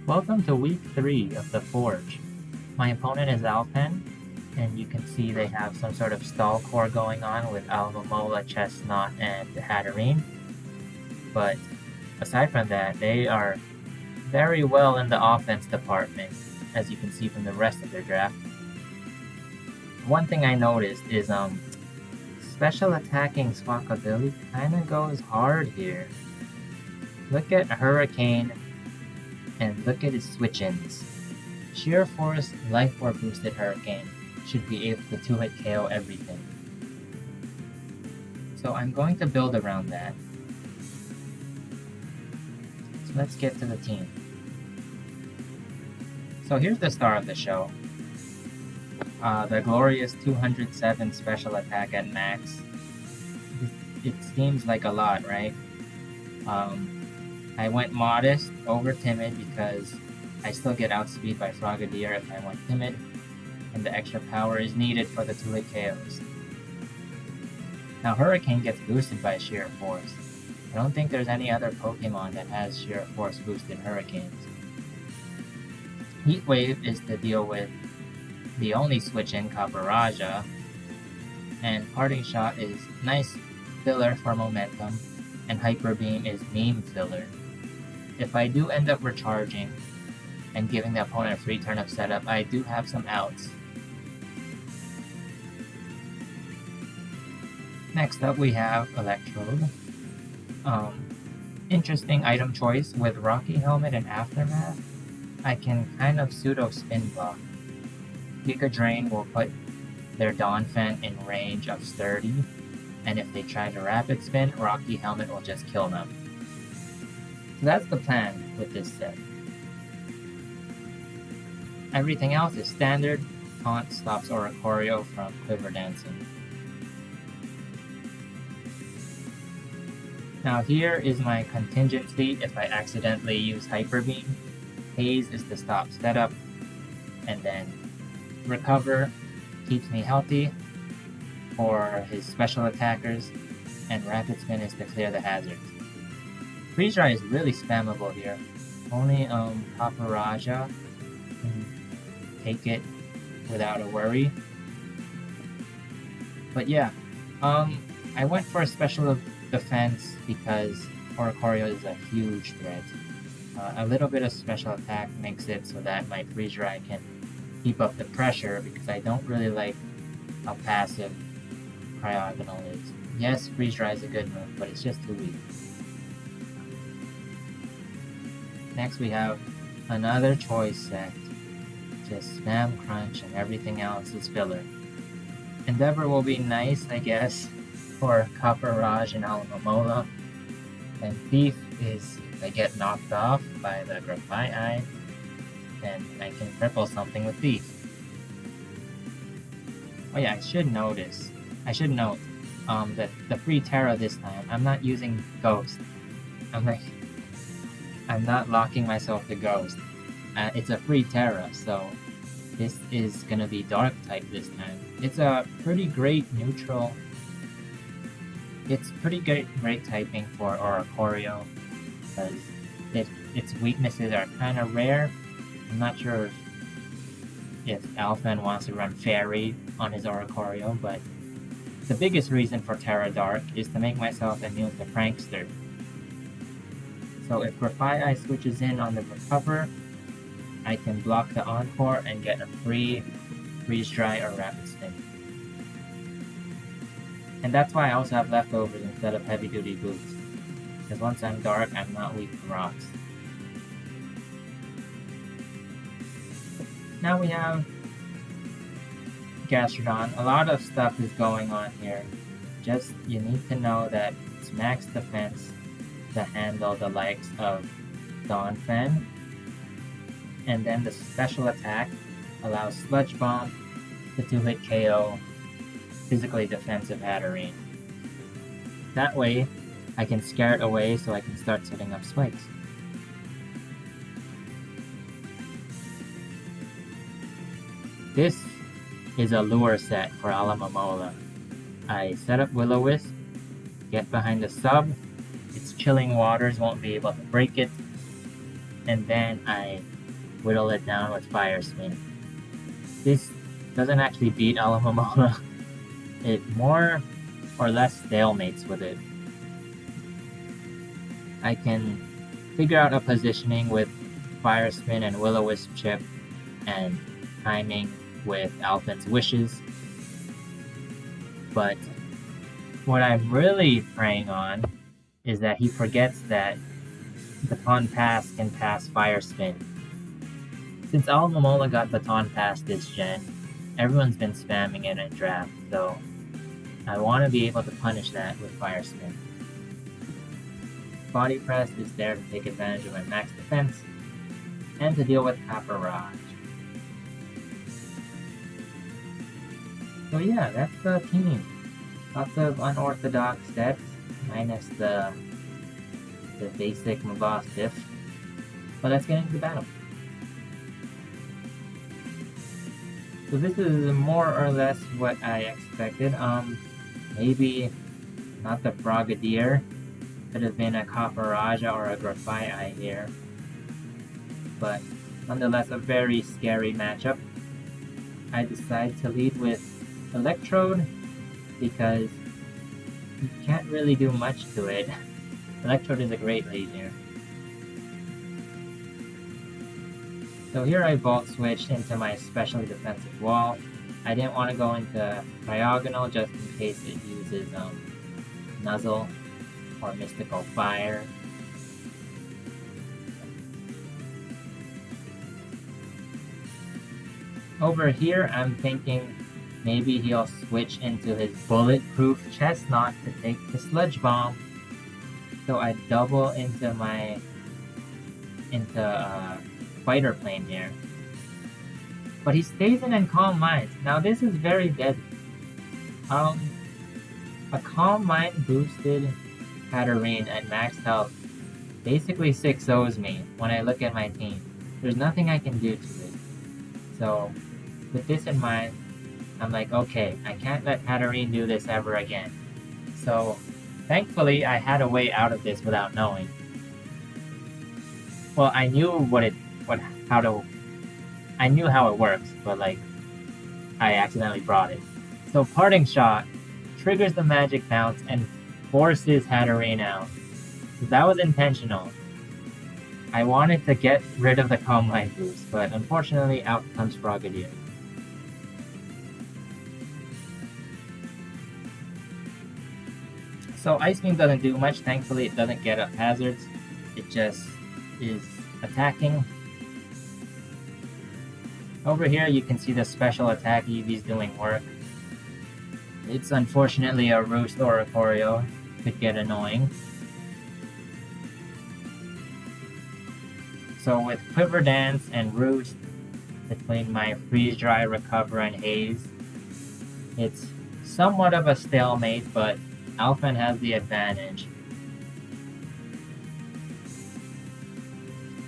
Welcome to week 3 of the Forge. My opponent is Alpen, and you can see they have some sort of stall core going on with Almamola, Chestnut, and Hatterene. But aside from that, they are very well in the offense department, as you can see from the rest of their draft. One thing I noticed is special attacking Squawkabilly kinda goes hard here. Look at Hurricane and look at his switch-ins. Sheer Force Life Orb boosted Hurricane should be able to 2-hit KO everything. So I'm going to build around that. So let's get to the team. So here's the star of the show. The glorious 207 special attack at max. It seems like a lot, right? I went modest over timid because I still get outspeed by Frogadier if I went timid, and the extra power is needed for the 2-hit KOs. Now Hurricane gets boosted by Sheer Force. I don't think there's any other Pokemon that has Sheer Force boosted Hurricanes. Heat Wave is to deal with the only switch-in Caparaja, and Parting Shot is nice filler for momentum, and Hyper Beam is meme filler. If I do end up recharging and giving the opponent a free turn of setup, I do have some outs. Next up we have Electrode. Interesting item choice with Rocky Helmet and Aftermath. I can kind of pseudo spin block. Giga Drain will put their Donphan in range of Sturdy, and if they try to rapid spin, Rocky Helmet will just kill them. So that's the plan with this set. Everything else is standard. Taunt stops Oricorio from Quiver Dancing. Now here is my contingency if I accidentally use Hyper Beam. Haze is to stop setup, and then Recover keeps me healthy for his special attackers, and Rapid Spin is to clear the hazards. Freeze Dry is really spammable here. Only Paparaja can take it without a worry. But yeah, I went for a special defense because Oricorio is a huge threat. A little bit of special attack makes it so that my Freeze Dry can keep up the pressure, because I don't really like how passive Cryogonal is. Yes, Freeze Dry is a good move, but it's just too weak. Next we have another choice set. Just spam Crunch and everything else is filler. Endeavor will be nice, I guess, for Copperage and Almamola. And Thief is if I get knocked off by the Grafai, then I can cripple something with Thief. Oh yeah, I should note that the free Terra this time, I'm not using Ghost. I'm not locking myself to Ghost. It's a free Terra, so this is gonna be Dark type this time. It's a pretty great neutral. It's pretty great typing for Oricorio, because its weaknesses are kind of rare. I'm not sure if Alphen wants to run Fairy on his Oricorio, but the biggest reason for Terra Dark is to make myself immune to Prankster. So if Grafai switches in on the Recover, I can block the Encore and get a free Freeze Dry or Rapid Spin. And that's why I also have leftovers instead of heavy duty boots, because once I'm dark, I'm not weak to rocks. Now we have Gastrodon. A lot of stuff is going on here. Just, you need to know that it's max defense to handle the likes of Donphan. And then the special attack allows Sludge Bomb to 2-hit KO physically defensive Hatterene. That way, I can scare it away so I can start setting up spikes. This is a lure set for Almamola. I set up Will-O-Wisp, get behind the sub, its chilling waters won't be able to break it, and then I whittle it down with Fire Spin. This doesn't actually beat Alamomola. It more or less stalemates with it. I can figure out a positioning with Fire Spin and Will-O-Wisp Chip and timing with Alphen's Wishes. But what I'm really preying on is that he forgets that Baton Pass can pass Fire Spin. Since Alamomola got Baton Pass this gen, everyone's been spamming it in draft, so I want to be able to punish that with Fire Spin. Body Press is there to take advantage of my max defense and to deal with Caparage. So yeah, that's the team. Lots of unorthodox decks, minus the basic Mavas diff. But let's get into the battle. So this is more or less what I expected. Maybe not the Frogadier. Could have been a Caparaja or a Grafaiai here. But nonetheless, a very scary matchup. I decided to lead with Electrode because you can't really do much to it. Electrode is a great lead here. So here I Vault Switched into my specially defensive wall. I didn't want to go into Diagonal just in case it uses Nuzzle or Mystical Fire. Over here I'm thinking maybe he'll switch into his Bulletproof Chestnut to take the Sludge Bomb. So I double into my Fighter Plane here. But he stays in Calm Mind. Now this is very deadly. A Calm Mind boosted Katarine at max health basically 6-0s me when I look at my team. There's nothing I can do to it. So with this in mind, I'm like, okay, I can't let Katarine do this ever again. So thankfully I had a way out of this without knowing. Well, I knew I knew how it works, but like I accidentally brought it. So Parting Shot triggers the Magic Bounce and forces Hatterene out. So that was intentional. I wanted to get rid of the Calm Mind boost, but unfortunately out comes Frogadier. So Ice Beam doesn't do much. Thankfully it doesn't get up hazards. It just is attacking. Over here you can see the special attack EV's doing work. It's unfortunately a Roost or a Choreo. Could get annoying. So with Quiver Dance and Roost, between my Freeze Dry, Recover, and Haze, it's somewhat of a stalemate, but Alphen has the advantage.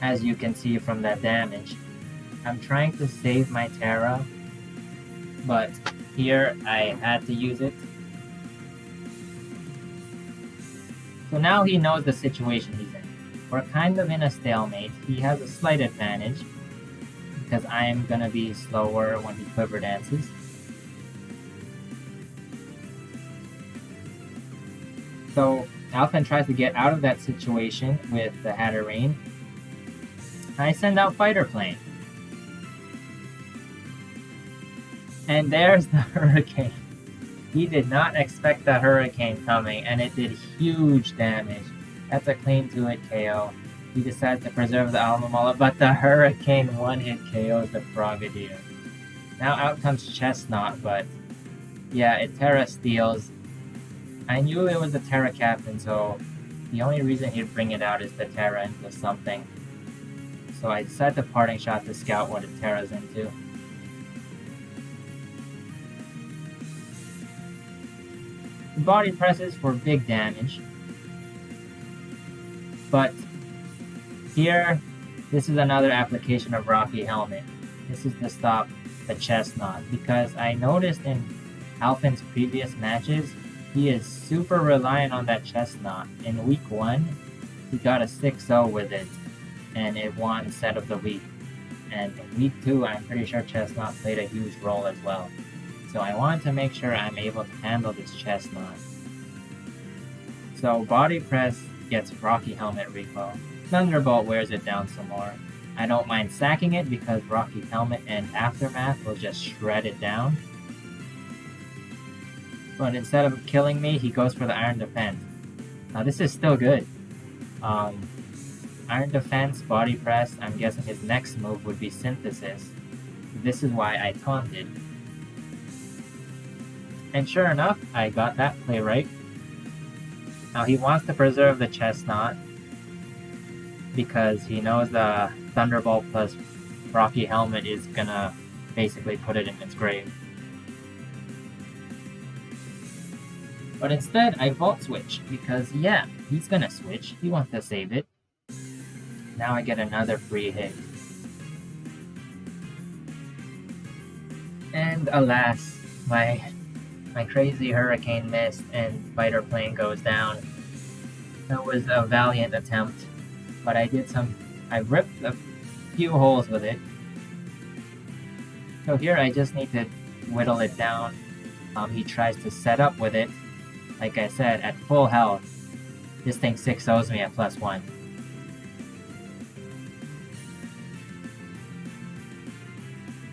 As you can see from that damage. I'm trying to save my Terra, but here I had to use it. So now he knows the situation he's in. We're kind of in a stalemate. He has a slight advantage because I am gonna be slower when he Quiver Dances. So Alphen tries to get out of that situation with the Hatterene. I send out Fighter Plane. And there's the Hurricane. He did not expect the Hurricane coming, and it did huge damage. That's a clean 2-hit KO. He decides to preserve the Alamomola, but the Hurricane 1-hit KOs the Frogadier. Now out comes Chestnut, but yeah, it Terra steals. I knew it was the Terra Captain, so the only reason he'd bring it out is to Terra into something. So I decided to Parting Shot to scout what it Terra's into. The body presses for big damage. But here, this is another application of Rocky Helmet. This is to stop the Chestnut, because I noticed in Alphen's previous matches, he is super reliant on that Chestnut. In week 1, he got a 6-0 with it, and it won set of the week. And in week 2, I'm pretty sure Chestnut played a huge role as well. So I wanted to make sure I'm able to handle this Chestnut. So body press gets Rocky Helmet recoil. Thunderbolt wears it down some more. I don't mind sacking it because Rocky Helmet and Aftermath will just shred it down. But instead of killing me, he goes for the Iron Defense. Now this is still good. Iron Defense, Body Press, I'm guessing his next move would be Synthesis. This is why I taunted. And sure enough, I got that play right. Now he wants to preserve the Chestnut because he knows the Thunderbolt plus Rocky Helmet is gonna basically put it in its grave. But instead, I Vault Switch because yeah, he's gonna switch. He wants to save it. Now I get another free hit. And alas, my crazy hurricane missed and fighter plane goes down. That was a valiant attempt, but I ripped a few holes with it. So here I just need to whittle it down. He tries to set up with it. Like I said, at full health, this thing 6-0s me at +1.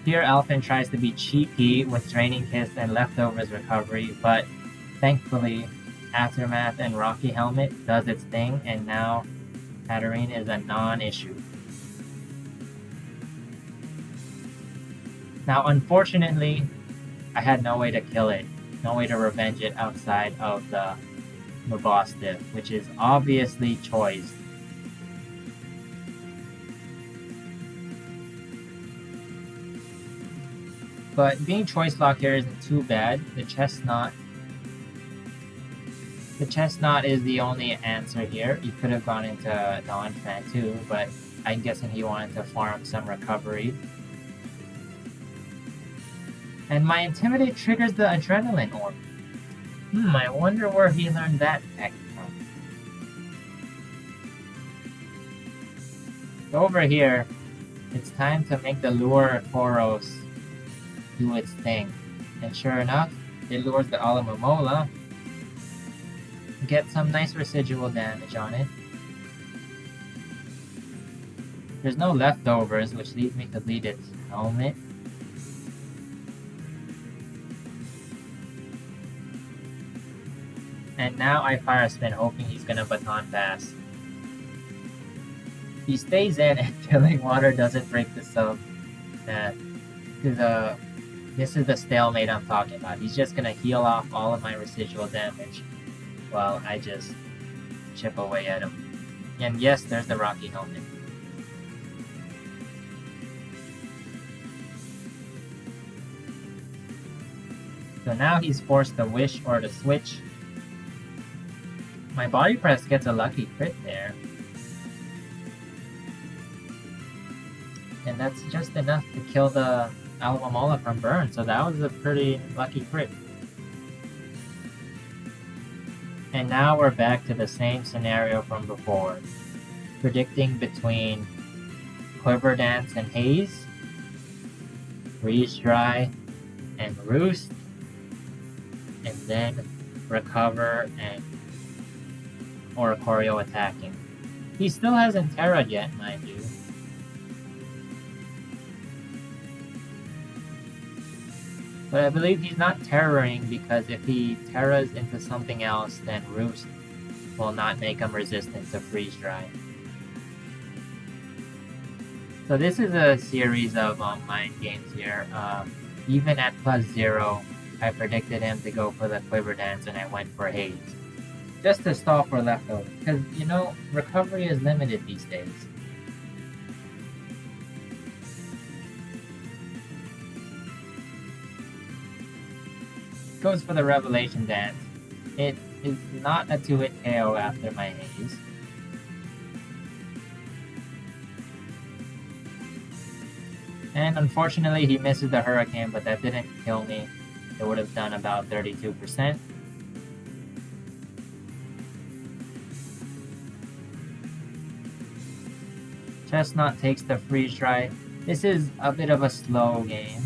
Here Alphen tries to be cheeky with Draining Kiss and Leftovers recovery, but thankfully Aftermath and Rocky Helmet does its thing, and now Katarina is a non-issue. Now unfortunately, I had no way to kill it, no way to revenge it outside of the boss diff, which is obviously choice. But being choice locked here isn't too bad. The Chestnut is the only answer here. He could have gone into Dawn Fan too, but I'm guessing he wanted to farm some recovery. And my Intimidate triggers the Adrenaline Orb. I wonder where he learned that tech from. Over here, it's time to make the Lure Tauros do its thing. And sure enough, it lures the Alamomola. Get some nice residual damage on it. There's no leftovers, which leads me to lead its helmet. And now I fire a spin, hoping he's gonna baton pass. He stays in and Killing Water doesn't break the sub. This is the stalemate I'm talking about. He's just gonna heal off all of my residual damage while I just chip away at him. And yes, there's the Rocky Helmet. So now he's forced to wish or to switch. My Body Press gets a lucky crit there. And that's just enough to kill the Alamomola from burn, so that was a pretty lucky crit. And now we're back to the same scenario from before. Predicting between Quiver Dance and Haze, Freeze Dry and Roost, and then Recover and Oricorio attacking. He still hasn't Terra'd yet, mind you. But I believe he's not terroring because if he terras into something else, then Roost will not make him resistant to Freeze Dry. So this is a series of mind games here. Even at +0, I predicted him to go for the Quiver Dance and I went for Haze. Just to stall for leftover. Because, you know, recovery is limited these days. Goes for the Revelation Dance. It is not a 2-hit KO after my Haze. And unfortunately he misses the Hurricane, but that didn't kill me. It would have done about 32%. Chestnut takes the Freeze Dry. This is a bit of a slow game.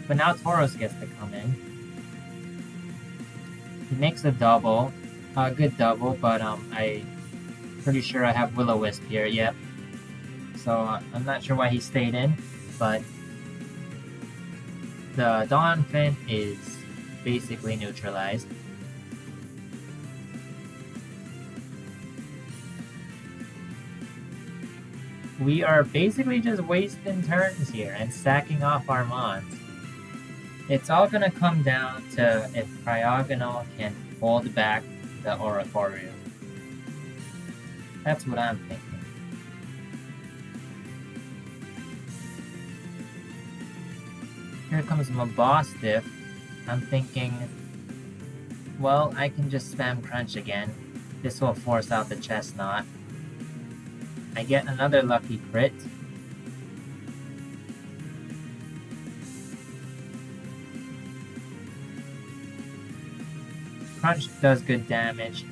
But now Tauros gets to come in. He makes a double. A good double, but I'm pretty sure I have Will-O-Wisp here, yep. So I'm not sure why he stayed in, but the Donphin is basically neutralized. We are basically just wasting turns here and sacking off our mons. It's all gonna come down to if Cryogonal can hold back the Oricorio. That's what I'm thinking. Here comes my boss diff. I'm thinking, well, I can just spam Crunch again. This will force out the Chestnut. I get another lucky crit. Crunch does good damage,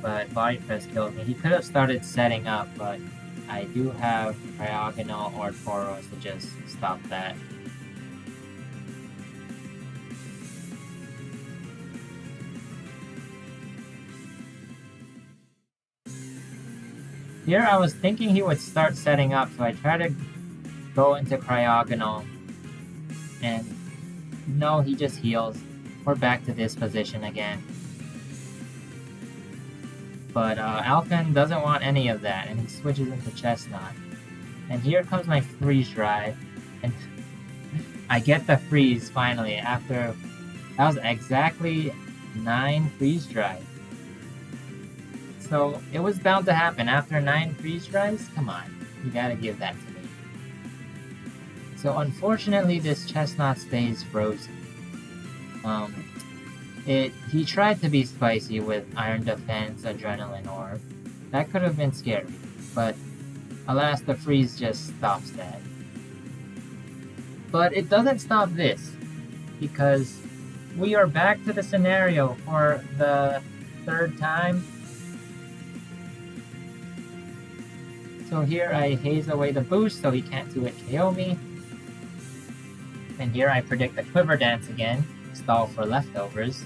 but Body Press killed me. He could have started setting up, but I do have Cryogonal or Tauros to just stop that. Here I was thinking he would start setting up, so I tried to go into Cryogonal, and no, he just heals. We're back to this position again. But Alphen doesn't want any of that, and he switches into Chestnut. And here comes my Freeze Drive, and I get the freeze finally after that was exactly 9 Freeze Drives. So it was bound to happen after 9 freeze drives. Come on, you gotta give that to me. So unfortunately, this Chestnut stays frozen. He tried to be spicy with Iron Defense, Adrenaline Orb. That could have been scary, but alas, the freeze just stops that. But it doesn't stop this, because we are back to the scenario for the 3rd time. So here I haze away the boost so he can't do it KO me. And here I predict the Quiver Dance again, stall for leftovers.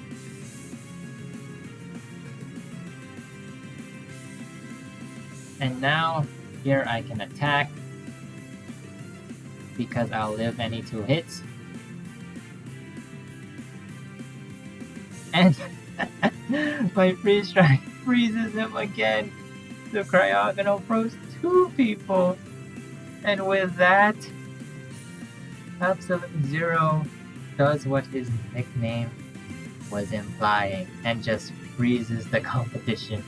And now here I can attack because I'll live any 2 hits. And my freeze strike freezes him again. The Cryogonal froze 2 people. And with that, Absolute Zero does what his nickname was implying and just freezes the competition.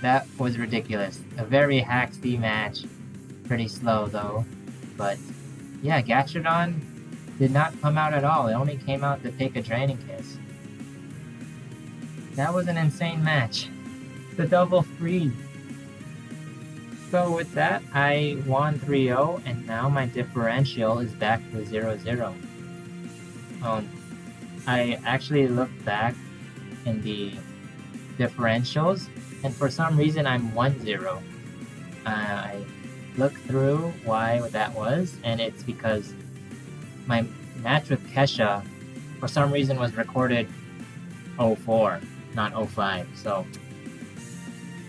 That was ridiculous. A very hacksy match. Pretty slow though. But yeah, Gastrodon did not come out at all. It only came out to take a Draining Kiss. That was an insane match. The double freeze. So with that, I won 3-0, and now my differential is back to 0-0. I actually looked back in the differentials, and for some reason I'm 1-0. I looked through why that was, and it's because my match with Kesha, for some reason, was recorded 04, not 05, so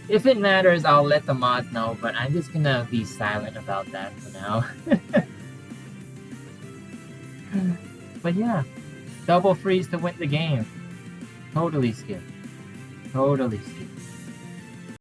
if it matters, I'll let the mods know, but I'm just gonna be silent about that for now. But yeah, double freeze to win the game. Totally skip. Totally skip.